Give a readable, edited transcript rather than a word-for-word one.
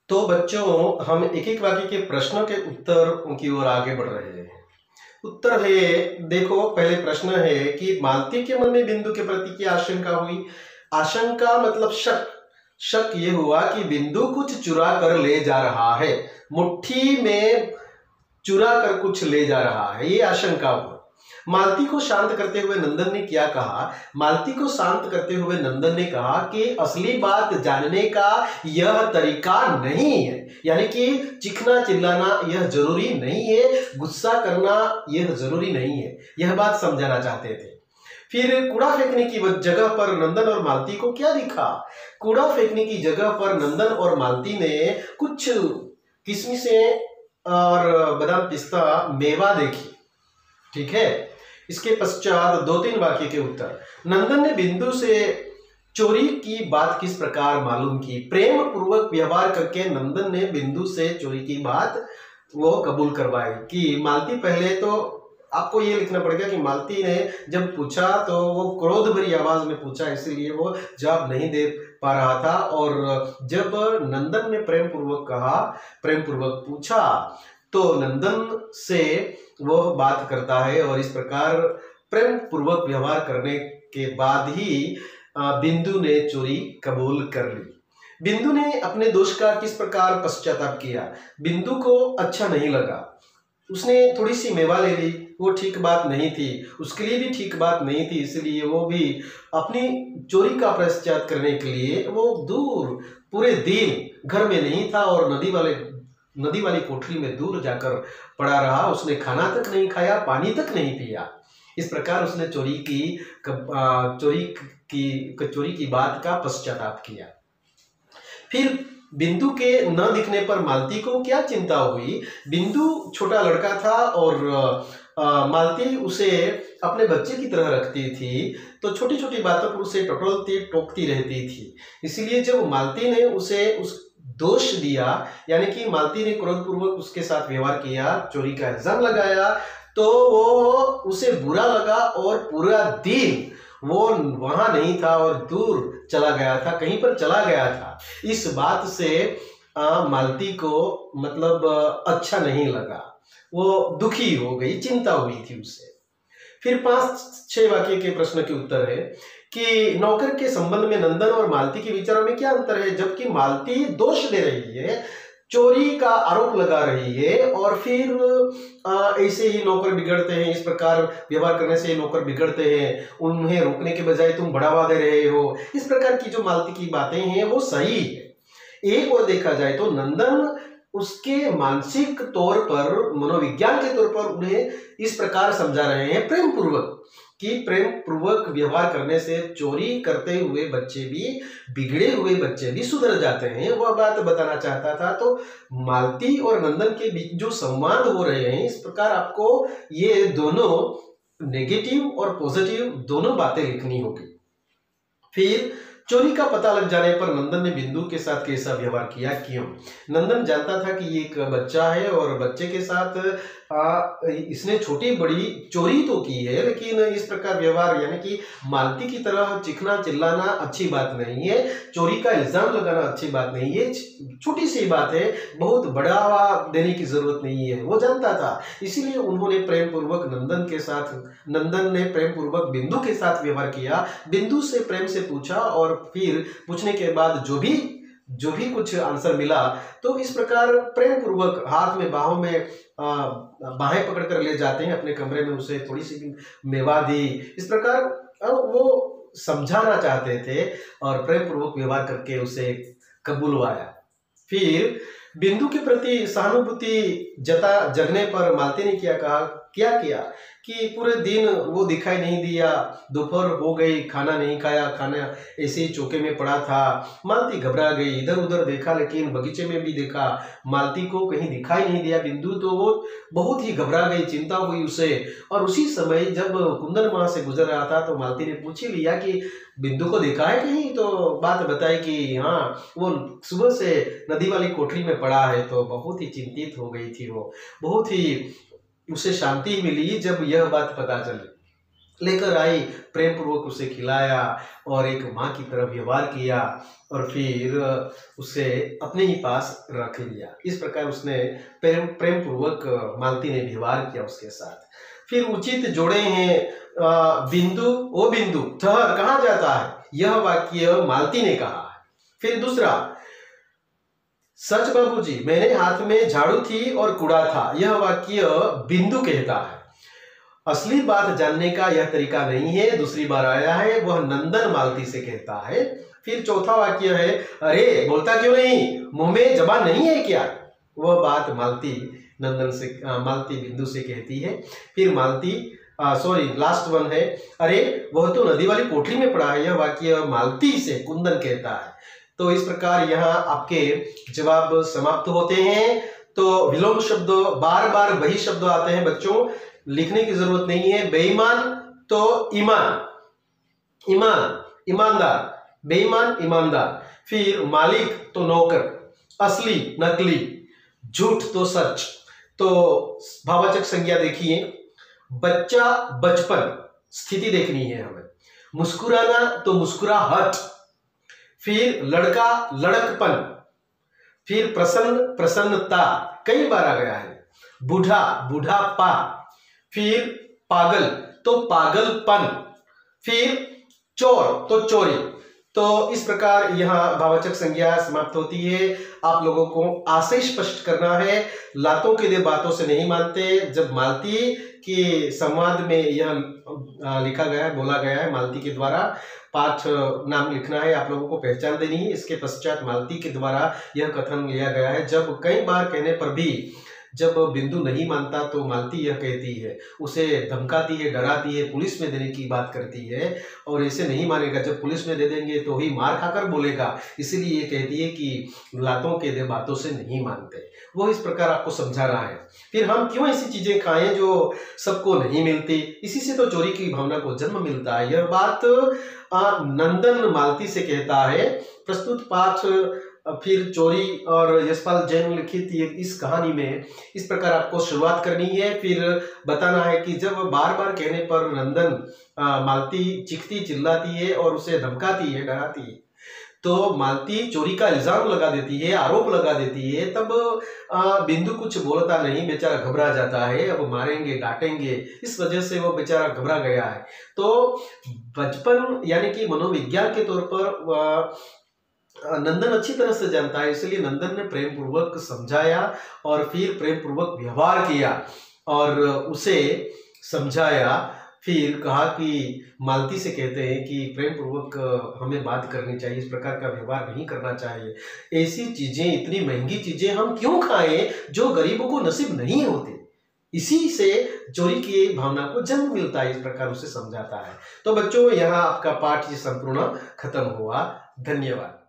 तो बच्चों, हम एक एक वाक्य के प्रश्नों के उत्तर की ओर आगे बढ़ रहे हैं। उत्तर है, देखो पहले प्रश्न है कि मालती के मन में बिंदु के प्रति क्या आशंका हुई। आशंका मतलब शक। शक ये हुआ कि बिंदु कुछ चुरा कर ले जा रहा है, मुट्ठी में चुरा कर कुछ ले जा रहा है, ये आशंका हुआ। मालती को शांत करते हुए नंदन ने क्या कहा। मालती को शांत करते हुए नंदन ने कहा कि असली बात जानने का यह तरीका नहीं है, यानी कि चीखना चिल्लाना यह जरूरी नहीं है, गुस्सा करना यह जरूरी नहीं है, यह बात समझाना चाहते थे। फिर कूड़ा फेंकने की जगह पर नंदन और मालती को क्या दिखा। कूड़ा फेंकने की जगह पर नंदन और मालती ने कुछ किशमिशें और बादाम पिस्ता मेवा देखी। ठीक है, इसके पश्चात दो तीन वाक्य के उत्तर। नंदन ने बिंदु से चोरी की बात किस प्रकार मालूम की। प्रेम पूर्वक व्यवहार करके नंदन ने बिंदु से चोरी की बात वो कबूल करवाई कि मालती, पहले तो आपको ये लिखना पड़ेगा कि मालती ने जब पूछा तो वो क्रोध भरी आवाज में पूछा, इसीलिए वो जवाब नहीं दे पा रहा था। और जब नंदन ने प्रेम पूर्वक कहा, प्रेम पूर्वक पूछा, तो नंदन से वह बात करता है और इस प्रकार प्रेम पूर्वक व्यवहार करने के बाद ही बिंदु ने चोरी कबूल कर ली। बिंदु ने अपने दोष का किस प्रकार पश्चाताप किया। बिंदु को अच्छा नहीं लगा, उसने थोड़ी सी मेवा ले ली, वो ठीक बात नहीं थी, उसके लिए भी ठीक बात नहीं थी, इसलिए वो भी अपनी चोरी का पश्चाताप करने के लिए वो दूर पूरे दिन घर में नहीं था और नदी वाली कोठरी में दूर जाकर पड़ा रहा। उसने खाना तक नहीं खाया, पानी तक नहीं पिया। इस प्रकार उसने चोरी की बात का पश्चाताप किया। फिर बिंदु के न दिखने पर मालती को क्या चिंता हुई। बिंदु छोटा लड़का था और मालती उसे अपने बच्चे की तरह रखती थी, तो छोटी छोटी बातों पर उसे टोकती रहती थी। इसलिए जब मालती ने उसे उस दोष दिया, यानी कि मालती ने क्रोधपूर्वक उसके साथ व्यवहार किया, चोरी का इल्जाम लगाया, तो वो उसे बुरा लगा और पूरा दिन वो वहां नहीं था और दूर चला गया था, कहीं पर चला गया था। इस बात से मालती को मतलब अच्छा नहीं लगा, वो दुखी हो गई, चिंता हुई थी उसे। फिर 5-6 वाक्य के प्रश्न के उत्तर है कि नौकर के संबंध में नंदन और मालती के विचारों में क्या अंतर है। जबकि मालती दोष दे रही है, चोरी का आरोप लगा रही है, और फिर ऐसे ही नौकर बिगड़ते हैं, इस प्रकार व्यवहार करने से नौकर बिगड़ते हैं, उन्हें रोकने के बजाय तुम बढ़ावा दे रहे हो, इस प्रकार की जो मालती की बातें हैं वो सही है। एक और देखा जाए तो नंदन उसके मानसिक तौर पर, मनोविज्ञान के तौर पर उन्हें इस प्रकार समझा रहे हैं प्रेम पूर्वक कि प्रेम पूर्वक व्यवहार करने से चोरी करते हुए बच्चे भी, बिगड़े हुए बच्चे भी सुधर जाते हैं, वह बात बताना चाहता था। तो मालती और नंदन के बीच जो संवाद हो रहे हैं, इस प्रकार आपको ये दोनों नेगेटिव और पॉजिटिव दोनों बातें लिखनी होगी। फिर चोरी का पता लग जाने पर नंदन ने बिंदु के साथ कैसा व्यवहार किया, क्यों। नंदन जानता था कि ये एक बच्चा है और बच्चे के साथ इसने छोटी बड़ी चोरी तो की है, लेकिन इस प्रकार व्यवहार, यानी कि मालती की तरह चिखना चिल्लाना अच्छी बात नहीं है, चोरी का इल्जाम लगाना अच्छी बात नहीं है, छोटी सी बात है, बहुत बढ़ावा देने की जरूरत नहीं है, वो जानता था। इसीलिए उन्होंने प्रेम पूर्वक नंदन ने प्रेम पूर्वक बिंदु के साथ व्यवहार किया, बिंदु से प्रेम से पूछा और फिर पूछने के बाद जो भी कुछ आंसर मिला, तो इस प्रकार प्रेम पूर्वक हाथ में बाहों में बाहें पकड़ कर ले जाते हैं अपने कमरे में, उसे थोड़ी सी मेवा दी, इस प्रकार वो समझाना चाहते थे और प्रेम पूर्वक व्यवहार करके उसे कबूलवाया। फिर बिंदु के प्रति सहानुभूति जगने पर मालती ने क्या किया कि पूरे दिन वो दिखाई नहीं दिया, दोपहर हो गई, खाना नहीं खाया, खाना ऐसे ही चौके में पड़ा था। मालती घबरा गई, इधर उधर देखा, लेकिन बगीचे में भी देखा, मालती को कहीं दिखाई नहीं दिया बिंदु, तो वो बहुत ही घबरा गई, चिंता हुई उसे। और उसी समय जब कुंदन वहां से गुजर रहा था तो मालती ने पूछ ही लिया कि बिंदु को देखा है कहीं, तो बात बताई कि हाँ, वो सुबह से नदी वाली कोठरी में पड़ा है। तो बहुत ही चिंतित हो गई थी वो, बहुत ही उसे शांति मिली जब यह बात पता चली। लेकर आई, प्रेम पूर्वक उसे खिलाया और एक माँ की तरह व्यवहार किया और फिर उसे अपने ही पास रख लिया। इस प्रकार उसने प्रेम पूर्वक मालती ने व्यवहार किया उसके साथ। फिर उचित जोड़े हैं बिंदु ओ बिंदु ठहर कहाँ जाता है, यह वाक्य मालती ने कहा है। फिर दूसरा, सच बाबूजी मेरे हाथ में झाड़ू थी और कूड़ा था, यह वाक्य बिंदु कहता है। असली बात जानने का यह तरीका नहीं है, दूसरी बार आया है, वह नंदन मालती से कहता है। फिर चौथा वाक्य है, अरे बोलता क्यों नहीं, मुंह में जबान नहीं है क्या, वह बात मालती मालती बिंदु से कहती है। फिर मालती लास्ट वन है, अरे वह तो नदी वाली कोठरी में पड़ा है, यह वाक्य मालती से कुंदन कहता है। तो इस प्रकार यहाँ आपके जवाब समाप्त होते हैं। तो विलोम शब्द बार बार वही शब्द आते हैं बच्चों, लिखने की जरूरत नहीं है। बेईमान तो ईमान, ईमान ईमानदार, बेईमान ईमानदार। फिर मालिक तो नौकर, असली नकली, झूठ तो सच। तो भाववाचक संज्ञा देखिए, बच्चा बचपन, स्थिति देखनी है हमें। मुस्कुराना तो मुस्कुराहट। फिर लड़का लड़कपन। फिर प्रसन्न प्रसन्नता, कई बार आ गया है। बूढ़ा बूढ़ापा। फिर पागल तो पागलपन। फिर चोर तो चोरी। तो इस प्रकार यहाँ भाववाचक संज्ञा समाप्त होती है। आप लोगों को आशय स्पष्ट करना है, लातों के लिए बातों से नहीं मानते। जब मालती के संवाद में यह लिखा गया है, बोला गया है मालती के द्वारा, पाठ नाम लिखना है, आप लोगों को पहचान देनी है। इसके पश्चात मालती के द्वारा यह कथन लिया गया है। जब कई बार कहने पर भी जब बिंदु नहीं मानता तो मालती यह कहती है, उसे धमकाती है, डराती है, पुलिस में देने की बात करती है। और ऐसे नहीं मानेगा, जब पुलिस में दे देंगे तो ही मार खाकर बोलेगा। इसीलिए ये कहती है कि लातों के दे बातों से नहीं मानते। वो इस प्रकार आपको समझा रहा है। फिर हम क्यों ऐसी चीजें खाएं जो सबको नहीं मिलती, इसी से तो चोरी की भावना को जन्म मिलता है। यह बात नंदन मालती से कहता है। प्रस्तुत पाठ फिर चोरी और यशपाल जैन लिखित इस कहानी में इस प्रकार आपको शुरुआत करनी है। फिर बताना है कि जब बार बार कहने पर नंदन मालती चीखती चिल्लाती है और उसे धमकाती है, डराती है, तो मालती चोरी का इल्जाम लगा देती है, आरोप लगा देती है। तब बिंदु कुछ बोलता नहीं, बेचारा घबरा जाता है, अब मारेंगे डांटेंगे, इस वजह से वो बेचारा घबरा गया है। तो बचपन यानी कि मनोविज्ञान के तौर पर नंदन अच्छी तरह से जानता है, इसलिए नंदन ने प्रेम पूर्वक समझाया और फिर प्रेम पूर्वक व्यवहार किया और उसे समझाया। फिर कहा कि मालती से कहते हैं कि प्रेम पूर्वक हमें बात करनी चाहिए, इस प्रकार का व्यवहार नहीं करना चाहिए। ऐसी चीजें, इतनी महंगी चीजें हम क्यों खाएं जो गरीबों को नसीब नहीं होती। इसी से चोरी की भावना को जन्म मिलता है, इस प्रकार उसे समझाता है। तो बच्चों, यहाँ आपका पाठ ये संपूर्ण खत्म हुआ। धन्यवाद।